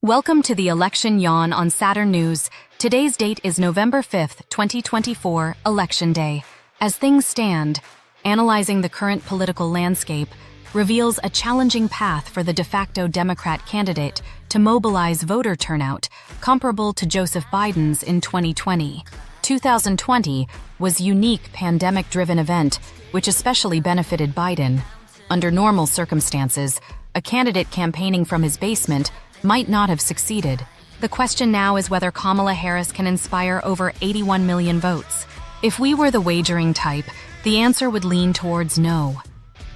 Welcome to the Election Yawn on Saturn News. Today's date is November 5th, 2024, Election Day. As things stand, analyzing the current political landscape reveals a challenging path for the de facto Democrat candidate to mobilize voter turnout, comparable to Joseph Biden's in 2020. 2020 was a unique pandemic-driven event, which especially benefited Biden. Under normal circumstances, a candidate campaigning from his basement might not have succeeded. The question now is whether Kamala Harris can inspire over 81 million votes. If we were the wagering type, the answer would lean towards no.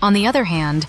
On the other hand,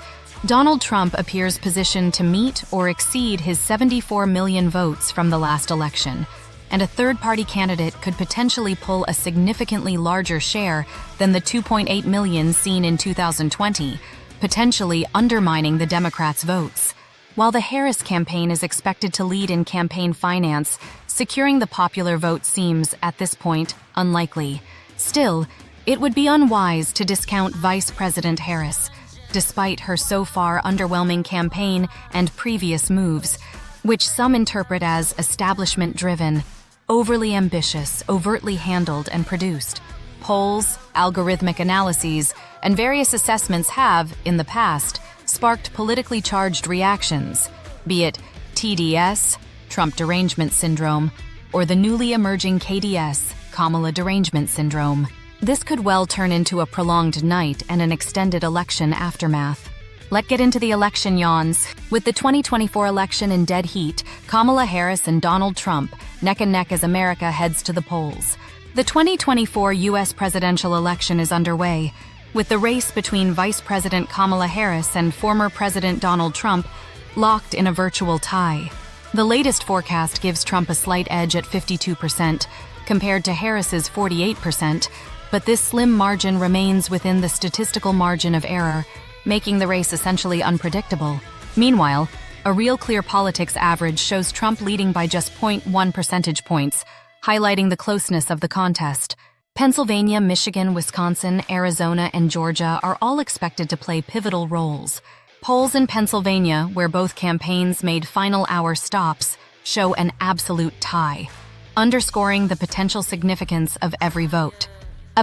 Donald Trump appears positioned to meet or exceed his 74 million votes from the last election, and a third-party candidate could potentially pull a significantly larger share than the 2.8 million seen in 2020, potentially undermining the Democrats' votes. While the Harris campaign is expected to lead in campaign finance, securing the popular vote seems, at this point, unlikely. Still, it would be unwise to discount Vice President Harris, despite her so far underwhelming campaign and previous moves, which some interpret as establishment-driven, overly ambitious, overtly handled and produced. Polls, algorithmic analyses, and various assessments have, in the past, sparked politically charged reactions, be it TDS, Trump derangement syndrome, or the newly emerging KDS, Kamala derangement syndrome. This could well turn into a prolonged night and an extended election aftermath. Let's get into the election yawns. With the 2024 election in dead heat, Kamala Harris and Donald Trump neck and neck as America heads to the polls. The 2024 U.S. presidential election is underway, with the race between Vice President Kamala Harris and former President Donald Trump locked in a virtual tie. The latest forecast gives Trump a slight edge at 52%, compared to Harris's 48%, but this slim margin remains within the statistical margin of error, making the race essentially unpredictable. Meanwhile, a Real Clear Politics average shows Trump leading by just 0.1 percentage points, highlighting the closeness of the contest. Pennsylvania, Michigan, Wisconsin, Arizona, and Georgia are all expected to play pivotal roles. Polls in Pennsylvania, where both campaigns made final-hour stops, show an absolute tie, underscoring the potential significance of every vote.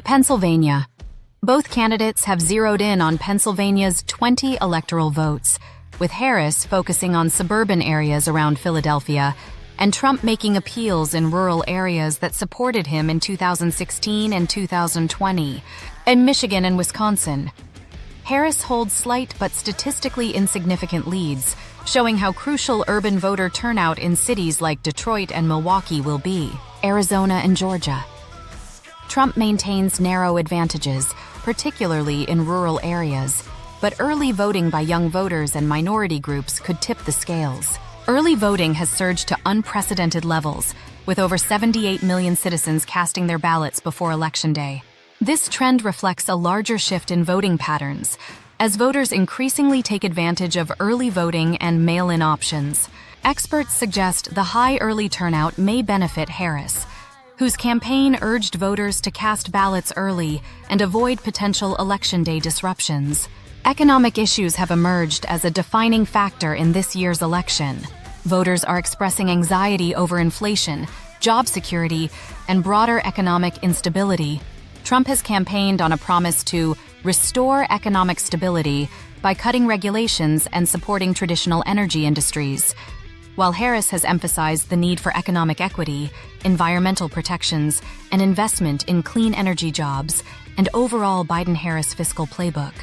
Pennsylvania. Both candidates have zeroed in on Pennsylvania's 20 electoral votes, with Harris focusing on suburban areas around Philadelphia and Trump making appeals in rural areas that supported him in 2016 and 2020, and Michigan and Wisconsin. Harris holds slight but statistically insignificant leads, showing how crucial urban voter turnout in cities like Detroit and Milwaukee will be. Arizona and Georgia. Trump maintains narrow advantages, particularly in rural areas, but early voting by young voters and minority groups could tip the scales. Early voting has surged to unprecedented levels, with over 78 million citizens casting their ballots before Election Day. This trend reflects a larger shift in voting patterns, as voters increasingly take advantage of early voting and mail-in options. Experts suggest the high early turnout may benefit Harris, whose campaign urged voters to cast ballots early and avoid potential Election Day disruptions. Economic issues have emerged as a defining factor in this year's election. Voters are expressing anxiety over inflation, job security, and broader economic instability. Trump has campaigned on a promise to restore economic stability by cutting regulations and supporting traditional energy industries, while Harris has emphasized the need for economic equity, environmental protections, and investment in clean energy jobs, and overall Biden-Harris fiscal playbook.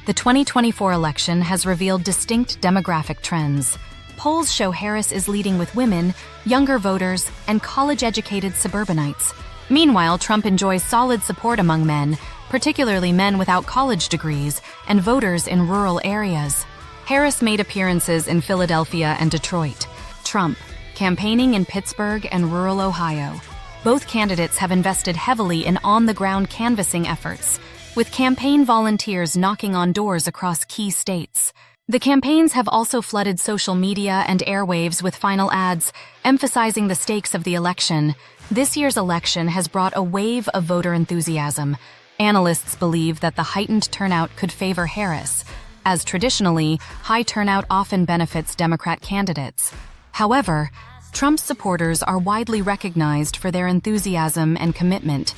The 2024 election has revealed distinct demographic trends. Polls show Harris is leading with women, younger voters, and college-educated suburbanites. Meanwhile, Trump enjoys solid support among men, particularly men without college degrees, and voters in rural areas. Harris made appearances in Philadelphia and Detroit. Trump, campaigning in Pittsburgh and rural Ohio. Both candidates have invested heavily in on-the-ground canvassing efforts, with campaign volunteers knocking on doors across key states. The campaigns have also flooded social media and airwaves with final ads, emphasizing the stakes of the election. This year's election has brought a wave of voter enthusiasm. Analysts believe that the heightened turnout could favor Harris, as traditionally, high turnout often benefits Democrat candidates. However, Trump's supporters are widely recognized for their enthusiasm and commitment,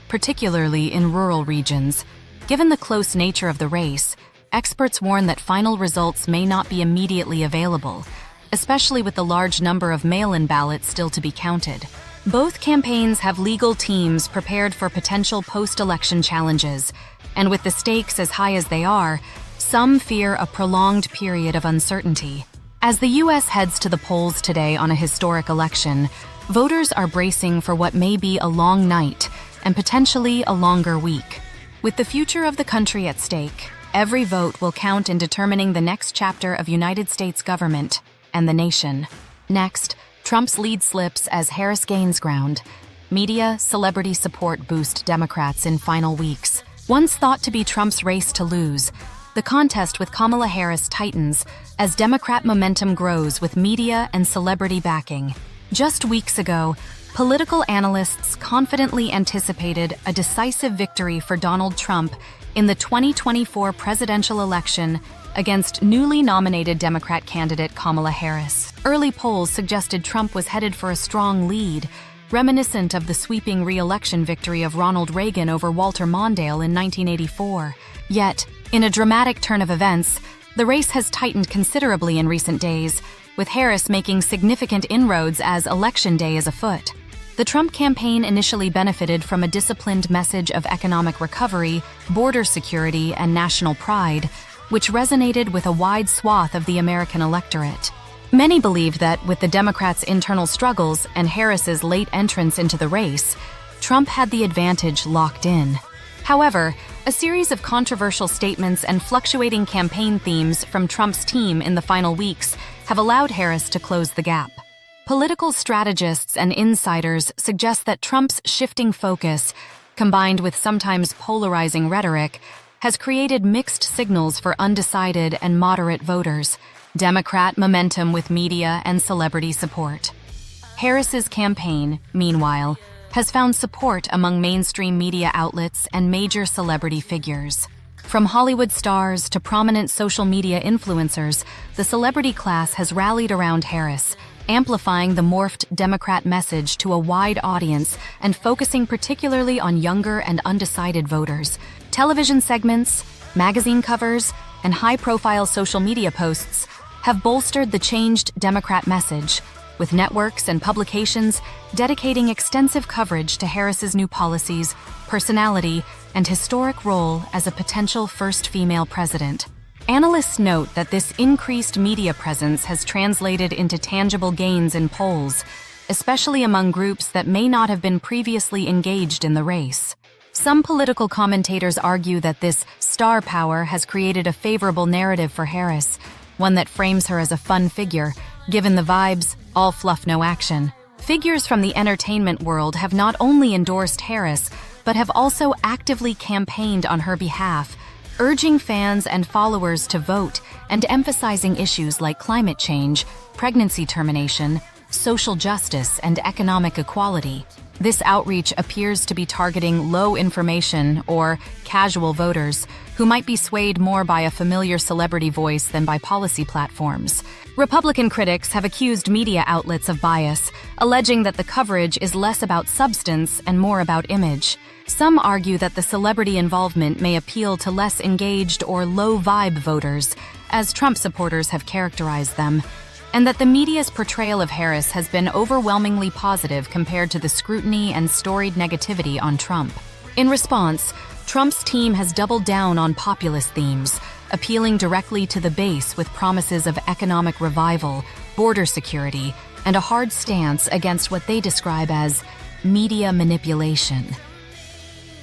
particularly in rural regions. Given the close nature of the race, experts warn that final results may not be immediately available, especially with the large number of mail-in ballots still to be counted. Both campaigns have legal teams prepared for potential post-election challenges, and with the stakes as high as they are, some fear a prolonged period of uncertainty. As the U.S. heads to the polls today on a historic election, voters are bracing for what may be a long night and potentially a longer week. With the future of the country at stake, every vote will count in determining the next chapter of United States government and the nation. Next, Trump's lead slips as Harris gains ground. Media, celebrity support boost Democrats in final weeks. Once thought to be Trump's race to lose, the contest with Kamala Harris tightens as Democrat momentum grows with media and celebrity backing. Just weeks ago, political analysts confidently anticipated a decisive victory for Donald Trump in the 2024 presidential election against newly nominated Democrat candidate Kamala Harris. Early polls suggested Trump was headed for a strong lead, reminiscent of the sweeping re-election victory of Ronald Reagan over Walter Mondale in 1984. Yet, in a dramatic turn of events, the race has tightened considerably in recent days, with Harris making significant inroads as Election Day is afoot. The Trump campaign initially benefited from a disciplined message of economic recovery, border security, and national pride, which resonated with a wide swath of the American electorate. Many believed that, with the Democrats' internal struggles and Harris's late entrance into the race, Trump had the advantage locked in. However, a series of controversial statements and fluctuating campaign themes from Trump's team in the final weeks have allowed Harris to close the gap. Political strategists and insiders suggest that Trump's shifting focus, combined with sometimes polarizing rhetoric, has created mixed signals for undecided and moderate voters. Democrat momentum with media and celebrity support. Harris's campaign, meanwhile, has found support among mainstream media outlets and major celebrity figures. From Hollywood stars to prominent social media influencers, the celebrity class has rallied around Harris, amplifying the morphed Democrat message to a wide audience and focusing particularly on younger and undecided voters. Television segments, magazine covers, and high-profile social media posts have bolstered the changed Democrat message, with networks and publications dedicating extensive coverage to Harris's new policies, personality, and historic role as a potential first female president. Analysts note that this increased media presence has translated into tangible gains in polls, especially among groups that may not have been previously engaged in the race. Some political commentators argue that this star power has created a favorable narrative for Harris, one that frames her as a fun figure, given the vibes, all fluff, no action. Figures from the entertainment world have not only endorsed Harris, but have also actively campaigned on her behalf, urging fans and followers to vote and emphasizing issues like climate change, pregnancy termination, social justice, and economic equality. This outreach appears to be targeting low-information or casual voters who might be swayed more by a familiar celebrity voice than by policy platforms. Republican critics have accused media outlets of bias, alleging that the coverage is less about substance and more about image. Some argue that the celebrity involvement may appeal to less engaged or low-vibe voters, as Trump supporters have characterized them, and that the media's portrayal of Harris has been overwhelmingly positive compared to the scrutiny and storied negativity on Trump. In response, Trump's team has doubled down on populist themes, appealing directly to the base with promises of economic revival, border security, and a hard stance against what they describe as media manipulation.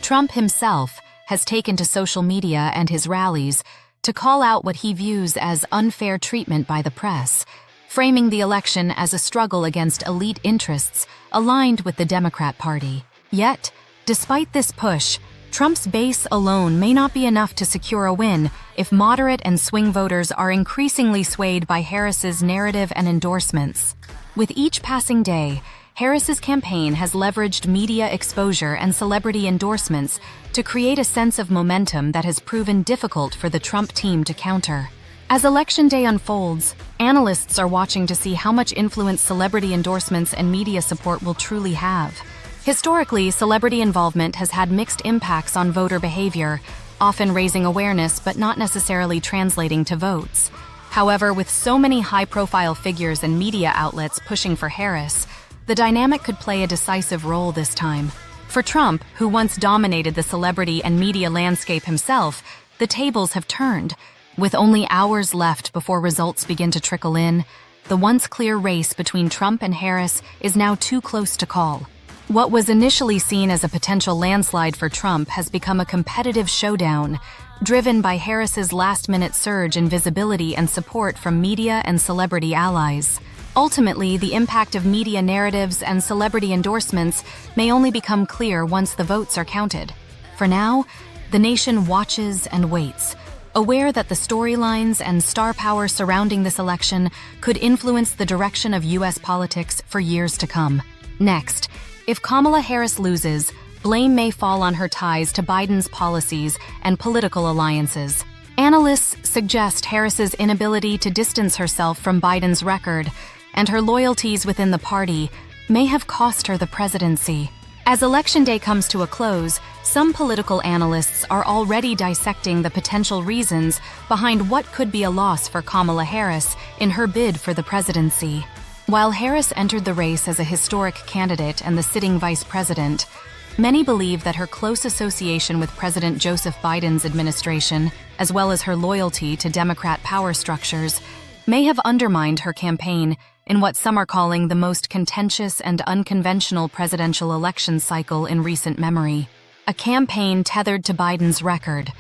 Trump himself has taken to social media and his rallies to call out what he views as unfair treatment by the press, framing the election as a struggle against elite interests aligned with the Democrat Party. Yet, despite this push, Trump's base alone may not be enough to secure a win if moderate and swing voters are increasingly swayed by Harris's narrative and endorsements. With each passing day, Harris's campaign has leveraged media exposure and celebrity endorsements to create a sense of momentum that has proven difficult for the Trump team to counter. As Election Day unfolds, analysts are watching to see how much influence celebrity endorsements and media support will truly have. Historically, celebrity involvement has had mixed impacts on voter behavior, often raising awareness but not necessarily translating to votes. However, with so many high-profile figures and media outlets pushing for Harris, the dynamic could play a decisive role this time. For Trump, who once dominated the celebrity and media landscape himself, the tables have turned. With only hours left before results begin to trickle in, the once clear race between Trump and Harris is now too close to call. What was initially seen as a potential landslide for Trump has become a competitive showdown, driven by Harris's last-minute surge in visibility and support from media and celebrity allies. Ultimately, the impact of media narratives and celebrity endorsements may only become clear once the votes are counted. For now, the nation watches and waits, aware that the storylines and star power surrounding this election could influence the direction of U.S. politics for years to come. Next, if Kamala Harris loses, blame may fall on her ties to Biden's policies and political alliances. Analysts suggest Harris's inability to distance herself from Biden's record and her loyalties within the party may have cost her the presidency. As Election Day comes to a close, some political analysts are already dissecting the potential reasons behind what could be a loss for Kamala Harris in her bid for the presidency. While Harris entered the race as a historic candidate and the sitting vice president, many believe that her close association with President Joseph Biden's administration, as well as her loyalty to Democrat power structures, may have undermined her campaign in what some are calling the most contentious and unconventional presidential election cycle in recent memory. A campaign tethered to Biden's record.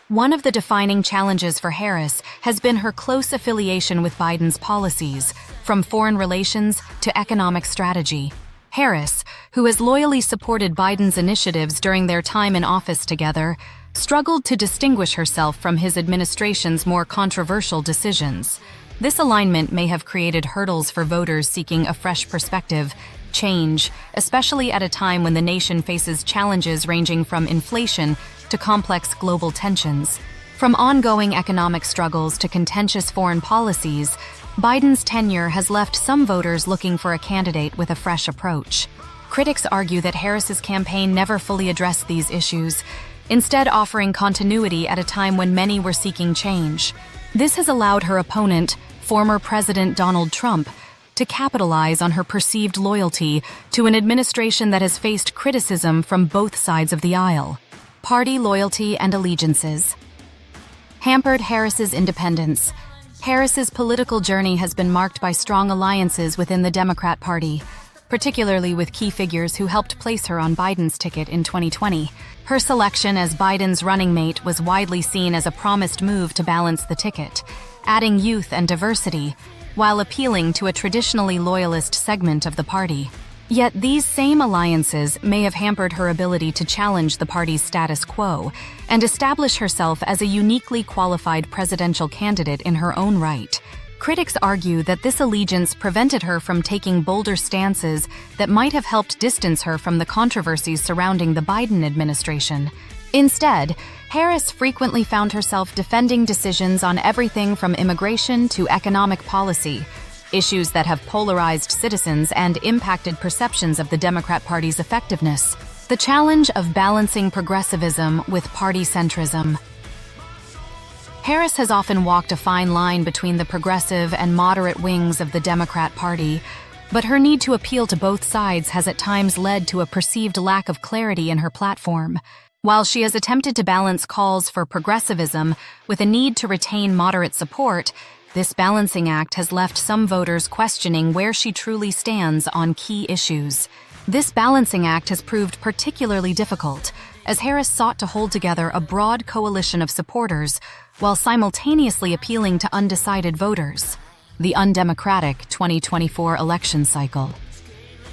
One of the defining challenges for Harris has been her close affiliation with Biden's policies, from foreign relations to economic strategy. Harris, who has loyally supported Biden's initiatives during their time in office together, struggled to distinguish herself from his administration's more controversial decisions. This alignment may have created hurdles for voters seeking a fresh perspective, change, especially at a time when the nation faces challenges ranging from inflation to complex global tensions. From ongoing economic struggles to contentious foreign policies, Biden's tenure has left some voters looking for a candidate with a fresh approach. Critics argue that Harris's campaign never fully addressed these issues, instead offering continuity at a time when many were seeking change. This has allowed her opponent, former President Donald Trump, to capitalize on her perceived loyalty to an administration that has faced criticism from both sides of the aisle. Party loyalty and allegiances hampered Harris's independence. Harris's political journey has been marked by strong alliances within the Democrat Party, particularly with key figures who helped place her on Biden's ticket in 2020. Her selection as Biden's running mate was widely seen as a promised move to balance the ticket, adding youth and diversity, while appealing to a traditionally loyalist segment of the party. Yet these same alliances may have hampered her ability to challenge the party's status quo and establish herself as a uniquely qualified presidential candidate in her own right. Critics argue that this allegiance prevented her from taking bolder stances that might have helped distance her from the controversies surrounding the Biden administration. Instead, Harris frequently found herself defending decisions on everything from immigration to economic policy, issues that have polarized citizens and impacted perceptions of the Democrat Party's effectiveness. The challenge of balancing progressivism with party centrism. Harris has often walked a fine line between the progressive and moderate wings of the Democrat Party, but her need to appeal to both sides has at times led to a perceived lack of clarity in her platform. While she has attempted to balance calls for progressivism with a need to retain moderate support, this balancing act has left some voters questioning where she truly stands on key issues. This balancing act has proved particularly difficult, as Harris sought to hold together a broad coalition of supporters while simultaneously appealing to undecided voters. The undemocratic 2024 election cycle.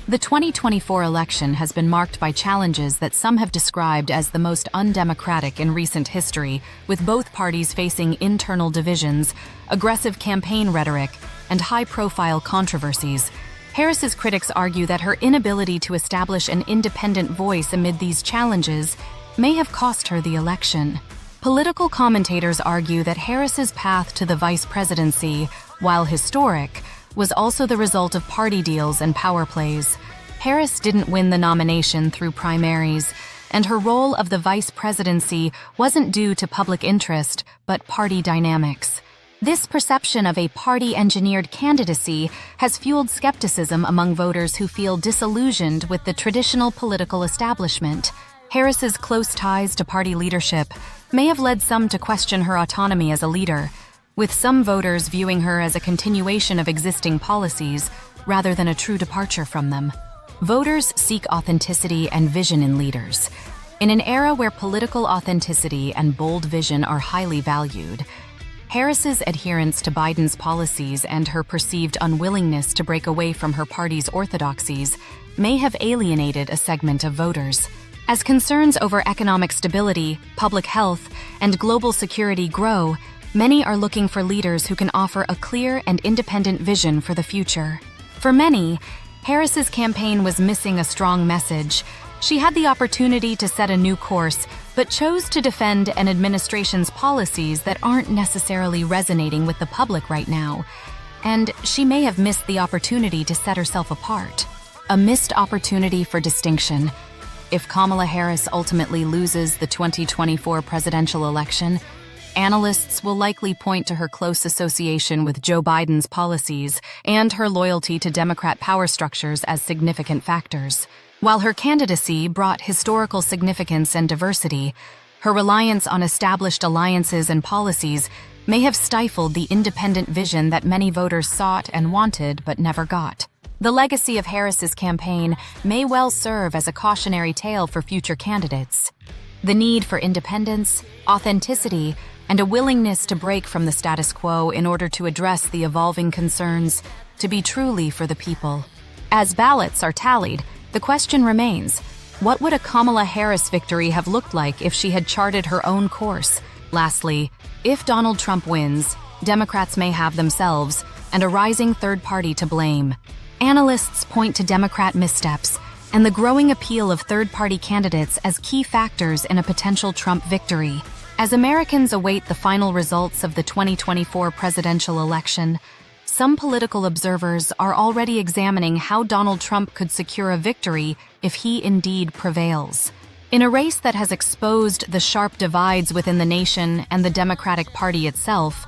The 2024 election has been marked by challenges that some have described as the most undemocratic in recent history, with both parties facing internal divisions, aggressive campaign rhetoric, and high-profile controversies. Harris's critics argue that her inability to establish an independent voice amid these challenges may have cost her the election. Political commentators argue that Harris's path to the vice presidency, while historic, was also the result of party deals and power plays. Harris didn't win the nomination through primaries, and her role of the vice presidency wasn't due to public interest, but party dynamics. This perception of a party-engineered candidacy has fueled skepticism among voters who feel disillusioned with the traditional political establishment. Harris's close ties to party leadership may have led some to question her autonomy as a leader, with some voters viewing her as a continuation of existing policies rather than a true departure from them. Voters seek authenticity and vision in leaders. In an era where political authenticity and bold vision are highly valued, Harris's adherence to Biden's policies and her perceived unwillingness to break away from her party's orthodoxies may have alienated a segment of voters. As concerns over economic stability, public health, and global security grow, many are looking for leaders who can offer a clear and independent vision for the future. For many, Harris's campaign was missing a strong message. She had the opportunity to set a new course, but chose to defend an administration's policies that aren't necessarily resonating with the public right now. And she may have missed the opportunity to set herself apart. A missed opportunity for distinction. If Kamala Harris ultimately loses the 2024 presidential election, analysts will likely point to her close association with Joe Biden's policies and her loyalty to Democrat power structures as significant factors. While her candidacy brought historical significance and diversity, her reliance on established alliances and policies may have stifled the independent vision that many voters sought and wanted but never got. The legacy of Harris's campaign may well serve as a cautionary tale for future candidates. The need for independence, authenticity, and a willingness to break from the status quo in order to address the evolving concerns to be truly for the people. As ballots are tallied, the question remains, what would a Kamala Harris victory have looked like if she had charted her own course? Lastly, if Donald Trump wins, Democrats may have themselves and a rising third party to blame. Analysts point to Democrat missteps and the growing appeal of third-party candidates as key factors in a potential Trump victory. As Americans await the final results of the 2024 presidential election, some political observers are already examining how Donald Trump could secure a victory if he indeed prevails. In a race that has exposed the sharp divides within the nation and the Democratic Party itself,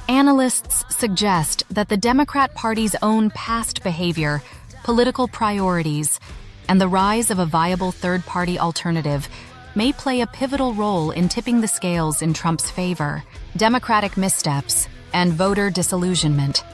analysts suggest that the Democrat Party's own past behavior, political priorities, and the rise of a viable third-party alternative may play a pivotal role in tipping the scales in Trump's favor. Democratic missteps and voter disillusionment.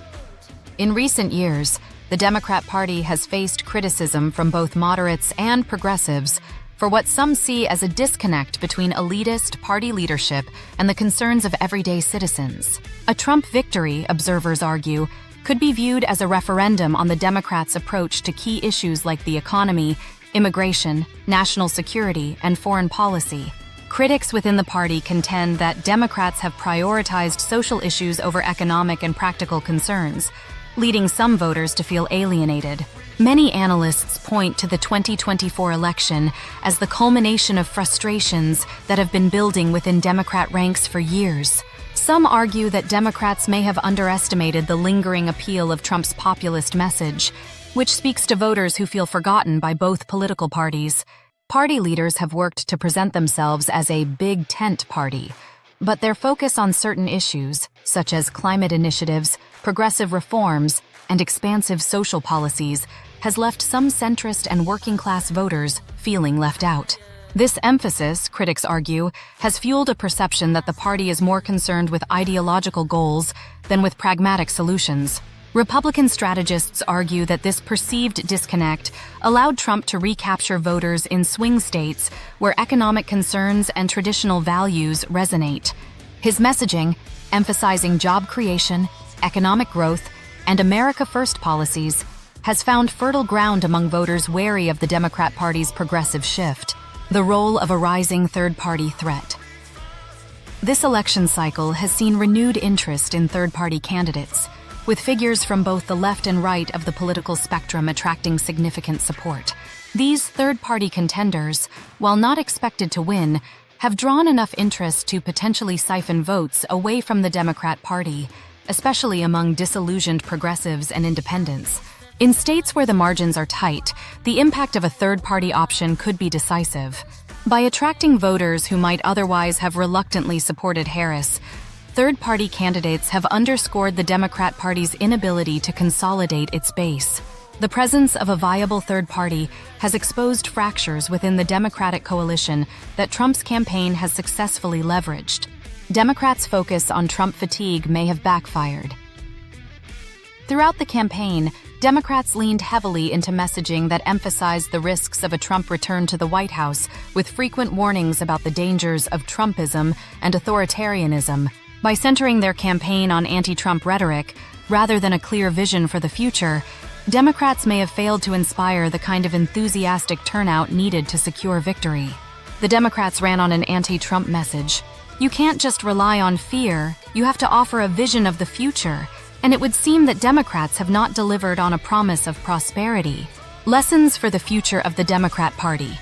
In recent years, the Democrat Party has faced criticism from both moderates and progressives for what some see as a disconnect between elitist party leadership and the concerns of everyday citizens. A Trump victory, observers argue, could be viewed as a referendum on the Democrats' approach to key issues like the economy, immigration, national security, and foreign policy. Critics within the party contend that Democrats have prioritized social issues over economic and practical concerns, leading some voters to feel alienated. Many analysts point to the 2024 election as the culmination of frustrations that have been building within Democrat ranks for years. Some argue that Democrats may have underestimated the lingering appeal of Trump's populist message, which speaks to voters who feel forgotten by both political parties. Party leaders have worked to present themselves as a big tent party, but their focus on certain issues, such as climate initiatives, progressive reforms, and expansive social policies, has left some centrist and working-class voters feeling left out. This emphasis, critics argue, has fueled a perception that the party is more concerned with ideological goals than with pragmatic solutions. Republican strategists argue that this perceived disconnect allowed Trump to recapture voters in swing states where economic concerns and traditional values resonate. His messaging, emphasizing job creation, economic growth, and America First policies, has found fertile ground among voters wary of the Democrat Party's progressive shift. The role of a rising third-party threat. This election cycle has seen renewed interest in third-party candidates, with figures from both the left and right of the political spectrum attracting significant support. These third-party contenders, while not expected to win, have drawn enough interest to potentially siphon votes away from the Democrat Party, especially among disillusioned progressives and independents. In states where the margins are tight, the impact of a third-party option could be decisive. By attracting voters who might otherwise have reluctantly supported Harris, third-party candidates have underscored the Democrat Party's inability to consolidate its base. The presence of a viable third party has exposed fractures within the Democratic coalition that Trump's campaign has successfully leveraged. Democrats' focus on Trump fatigue may have backfired. Throughout the campaign, Democrats leaned heavily into messaging that emphasized the risks of a Trump return to the White House, with frequent warnings about the dangers of Trumpism and authoritarianism. By centering their campaign on anti-Trump rhetoric, rather than a clear vision for the future, Democrats may have failed to inspire the kind of enthusiastic turnout needed to secure victory. The Democrats ran on an anti-Trump message. You can't just rely on fear, you have to offer a vision of the future, and it would seem that Democrats have not delivered on a promise of prosperity. Lessons for the future of the Democrat Party.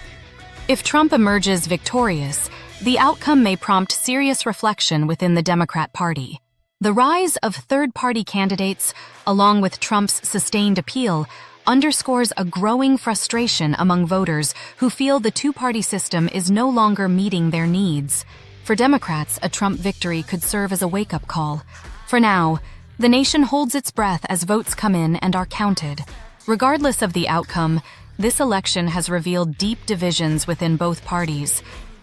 If Trump emerges victorious, the outcome may prompt serious reflection within the Democrat Party. The rise of third-party candidates, along with Trump's sustained appeal, underscores a growing frustration among voters who feel the two-party system is no longer meeting their needs. For Democrats, a Trump victory could serve as a wake-up call. For now, the nation holds its breath as votes come in and are counted. Regardless of the outcome, this election has revealed deep divisions within both parties,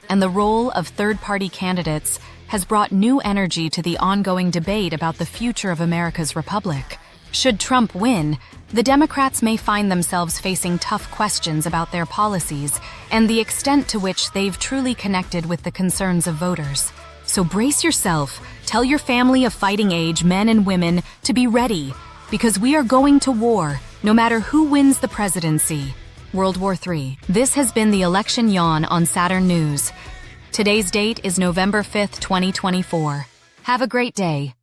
and the role of third-party candidates has brought new energy to the ongoing debate about the future of America's republic. Should Trump win, the Democrats may find themselves facing tough questions about their policies and the extent to which they've truly connected with the concerns of voters. So brace yourself, tell your family of fighting age, men and women, to be ready, because we are going to war, no matter who wins the presidency. World War III. This has been the Election Yawn on Saturn News. Today's date is November 5th, 2024. Have a great day.